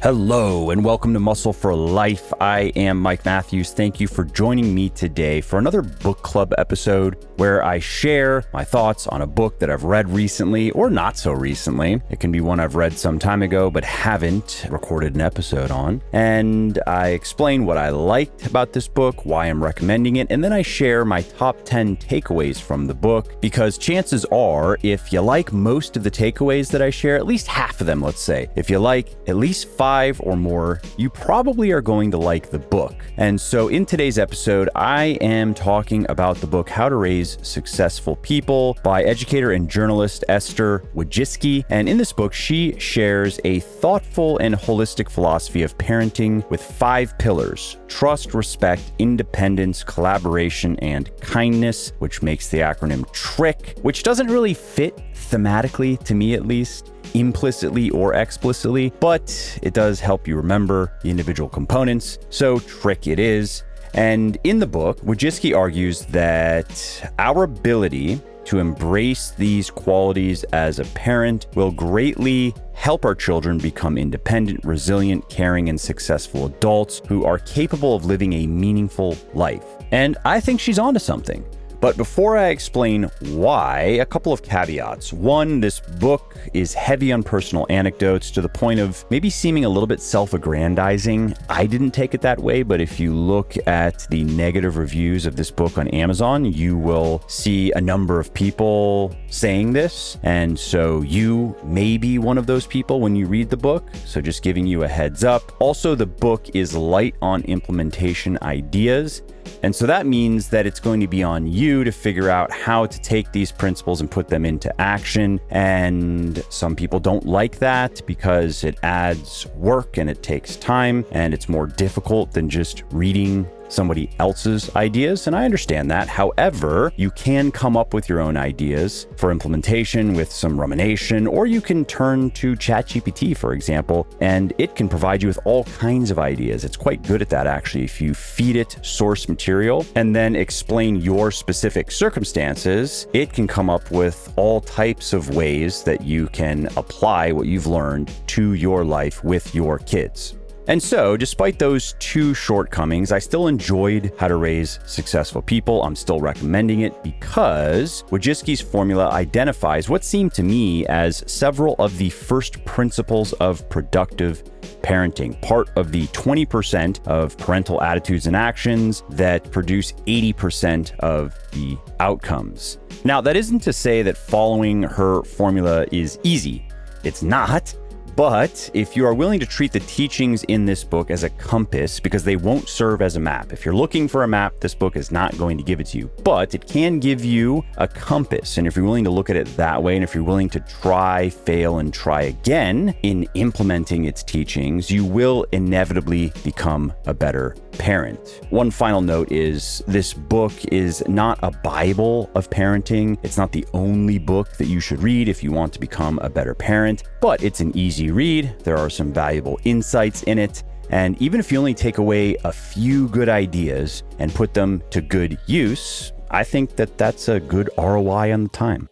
Hello and welcome to Muscle for Life. I am Mike Matthews. Thank you for joining me today for another book club episode where I share my thoughts on a book that I've read recently or not so recently. It can be one I've read some time ago but haven't recorded an episode on. And I explain what I liked about this book, why I'm recommending it, and then I share my top 10 takeaways from the book, because chances are if you like most of the takeaways that I share, at least half of them, let's say, if you like at least 5 or more, you probably are going to like the book. And so in today's episode, I am talking about the book How to Raise Successful People by educator and journalist Esther Wojcicki. And in this book, she shares a thoughtful and holistic philosophy of parenting with 5 pillars: trust, respect, independence, collaboration, and kindness, which makes the acronym TRIC, which doesn't really fit thematically, to me at least, implicitly or explicitly, but it does help you remember the individual components. So TRIC it is. And in the book, Wojcicki argues that our ability to embrace these qualities as a parent will greatly help our children become independent, resilient, caring, and successful adults who are capable of living a meaningful life. And I think she's onto something. But before I explain why, a couple of caveats. One, this book is heavy on personal anecdotes to the point of maybe seeming a little bit self-aggrandizing. I didn't take it that way, but if you look at the negative reviews of this book on Amazon, you will see a number of people saying this. And so you may be one of those people when you read the book. So just giving you a heads up. Also, the book is light on implementation ideas. And so that means that it's going to be on you to figure out how to take these principles and put them into action. And some people don't like that because it adds work and it takes time and it's more difficult than just reading somebody else's ideas, and I understand that. However, you can come up with your own ideas for implementation with some rumination, or you can turn to ChatGPT, for example, and it can provide you with all kinds of ideas. It's quite good at that, actually. If you feed it source material and then explain your specific circumstances, it can come up with all types of ways that you can apply what you've learned to your life with your kids. And so, despite those 2 shortcomings, I still enjoyed How to Raise Successful People. I'm still recommending it because Wojcicki's formula identifies what seemed to me as several of the first principles of productive parenting, part of the 20% of parental attitudes and actions that produce 80% of the outcomes. Now, that isn't to say that following her formula is easy. It's not. But if you are willing to treat the teachings in this book as a compass, because they won't serve as a map. If you're looking for a map, this book is not going to give it to you, but it can give you a compass. And if you're willing to look at it that way, and if you're willing to try, fail, and try again in implementing its teachings, you will inevitably become a better parent. One final note is this book is not a Bible of parenting. It's not the only book that you should read if you want to become a better parent, but it's an easy read. There are some valuable insights in it. And even if you only take away a few good ideas and put them to good use, I think that that's a good ROI on the time.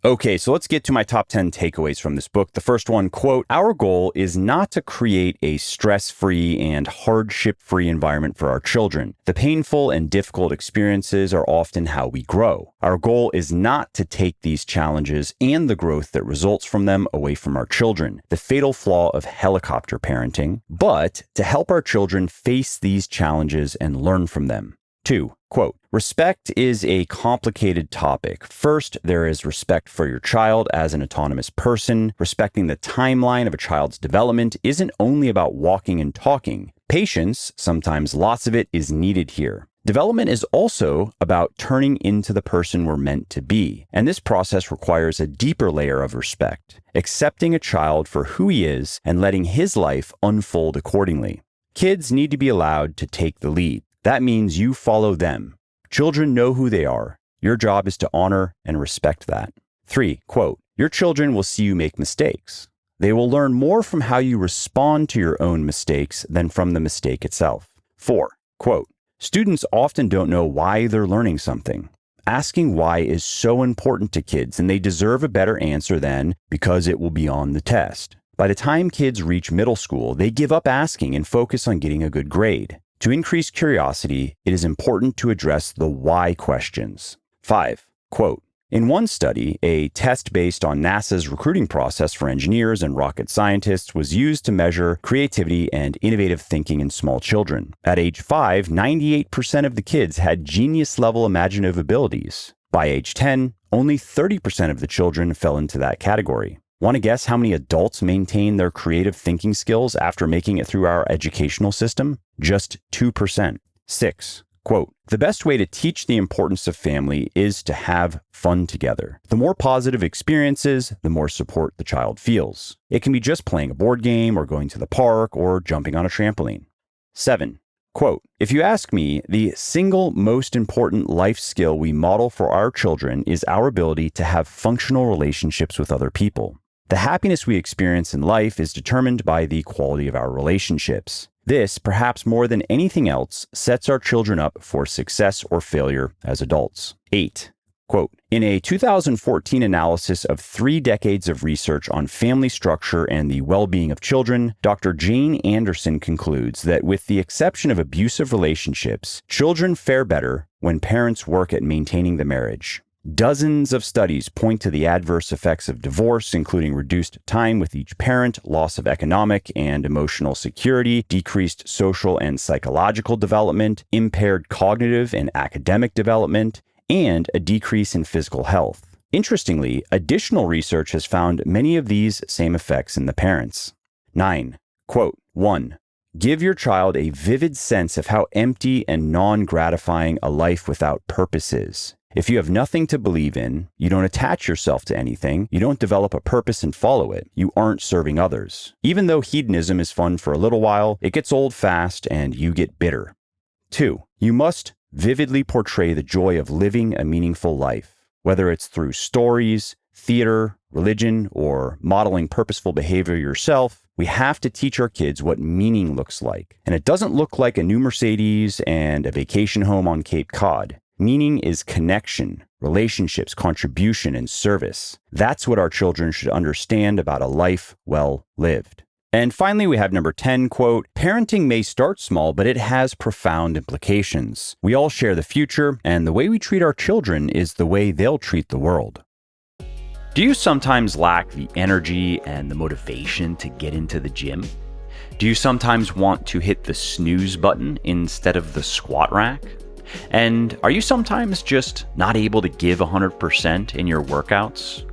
Okay, so let's get to my top 10 takeaways from this book. The first one, quote, "Our goal is not to create a stress-free and hardship-free environment for our children. The painful and difficult experiences are often how we grow. Our goal is not to take these challenges and the growth that results from them away from our children, the fatal flaw of helicopter parenting, but to help our children face these challenges and learn from them." 2, quote, "Respect is a complicated topic. First, there is respect for your child as an autonomous person. Respecting the timeline of a child's development isn't only about walking and talking. Patience, sometimes lots of it, is needed here. Development is also about turning into the person we're meant to be, and this process requires a deeper layer of respect, accepting a child for who he is and letting his life unfold accordingly. Kids need to be allowed to take the lead. That means you follow them. Children know who they are. Your job is to honor and respect that." 3, quote, "Your children will see you make mistakes. They will learn more from how you respond to your own mistakes than from the mistake itself." 4, quote, "Students often don't know why they're learning something. Asking why is so important to kids, and they deserve a better answer than because it will be on the test. By the time kids reach middle school, they give up asking and focus on getting a good grade. To increase curiosity, it is important to address the why questions. 5. Quote, in one study, a test based on NASA's recruiting process for engineers and rocket scientists was used to measure creativity and innovative thinking in small children. At age 5, 98% of the kids had genius-level imaginative abilities. By age 10, only 30% of the children fell into that category. Want to guess how many adults maintain their creative thinking skills after making it through our educational system? Just 2%. 6. Quote, the best way to teach the importance of family is to have fun together. The more positive experiences, the more support the child feels. It can be just playing a board game or going to the park or jumping on a trampoline. 7. Quote, if you ask me, the single most important life skill we model for our children is our ability to have functional relationships with other people. The happiness we experience in life is determined by the quality of our relationships. This, perhaps more than anything else, sets our children up for success or failure as adults. 8. Quote, in a 2014 analysis of 3 decades of research on family structure and the well-being of children, Dr. Jane Anderson concludes that with the exception of abusive relationships, children fare better when parents work at maintaining the marriage. Dozens of studies point to the adverse effects of divorce, including reduced time with each parent, loss of economic and emotional security, decreased social and psychological development, impaired cognitive and academic development, and a decrease in physical health. Interestingly, additional research has found many of these same effects in the parents. 9. Quote, 1. Give your child a vivid sense of how empty and non-gratifying a life without purpose is. If you have nothing to believe in, you don't attach yourself to anything, you don't develop a purpose and follow it, you aren't serving others. Even though hedonism is fun for a little while, it gets old fast and you get bitter. 2. You must vividly portray the joy of living a meaningful life, whether it's through stories, theater, religion, or modeling purposeful behavior yourself. We have to teach our kids what meaning looks like. And it doesn't look like a new Mercedes and a vacation home on Cape Cod. Meaning is connection, relationships, contribution, and service. That's what our children should understand about a life well lived. And finally, we have number 10, quote, parenting may start small, but it has profound implications. We all share the future, and the way we treat our children is the way they'll treat the world. Do you sometimes lack the energy and the motivation to get into the gym? Do you sometimes want to hit the snooze button instead of the squat rack? And are you sometimes just not able to give 100% in your workouts?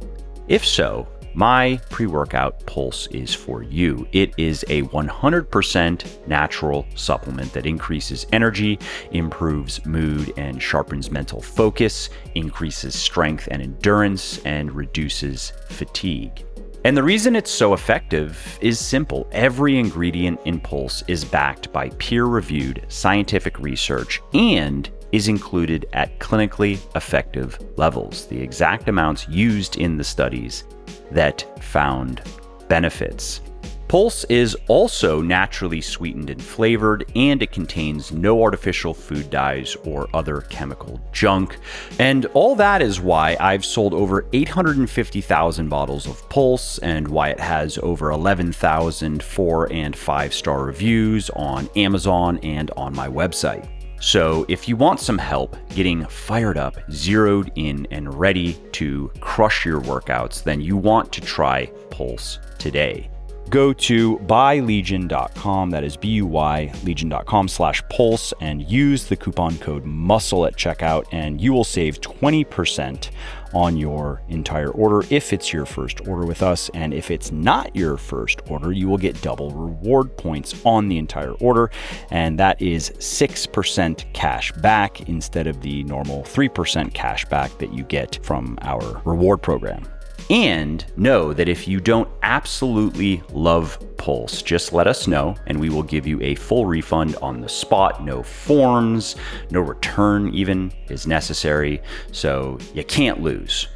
If so, my pre-workout Pulse is for you. It is a 100% natural supplement that increases energy, improves mood, and sharpens mental focus, increases strength and endurance, and reduces fatigue. And the reason it's so effective is simple. Every ingredient in Pulse is backed by peer-reviewed scientific research and is included at clinically effective levels, the exact amounts used in the studies that found benefits. Pulse is also naturally sweetened and flavored, and it contains no artificial food dyes or other chemical junk. And all that is why I've sold over 850,000 bottles of Pulse, and why it has over 11,000 4- and 5-star reviews on Amazon and on my website. So if you want some help getting fired up, zeroed in, and ready to crush your workouts, then you want to try Pulse today. Go to buylegion.com, that is BUY, legion.com/pulse, and use the coupon code MUSCLE at checkout, and you will save 20% on your entire order if it's your first order with us. And if it's not your first order, you will get double reward points on the entire order, and that is 6% cash back instead of the normal 3% cash back that you get from our reward program. And know that if you don't absolutely love Pulse, just let us know and we will give you a full refund on the spot. No forms, no return even is necessary. So you can't lose.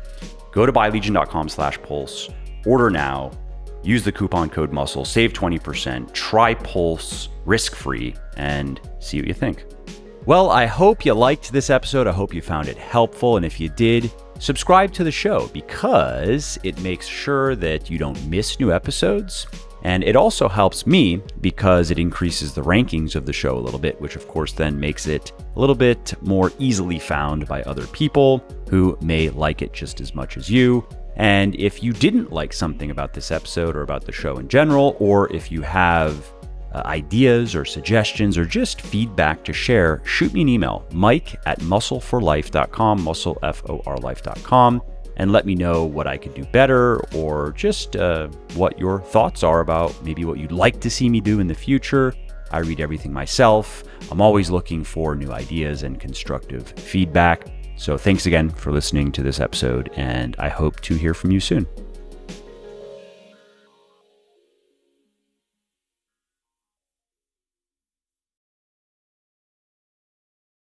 Go to buylegion.com/pulse, order now, use the coupon code MUSCLE, save 20%, try Pulse risk-free, and see what you think. Well, I hope you liked this episode. I hope you found it helpful. And if you did, subscribe to the show because it makes sure that you don't miss new episodes. And it also helps me because it increases the rankings of the show a little bit, which of course then makes it a little bit more easily found by other people who may like it just as much as you. And if you didn't like something about this episode or about the show in general, or if you have ideas or suggestions or just feedback to share, shoot me an email, mike@muscleforlife.com, muscleforlife.com, and let me know what I could do better or just what your thoughts are about maybe what you'd like to see me do in the future. I read everything myself. I'm always looking for new ideas and constructive feedback. So thanks again for listening to this episode, and I hope to hear from you soon.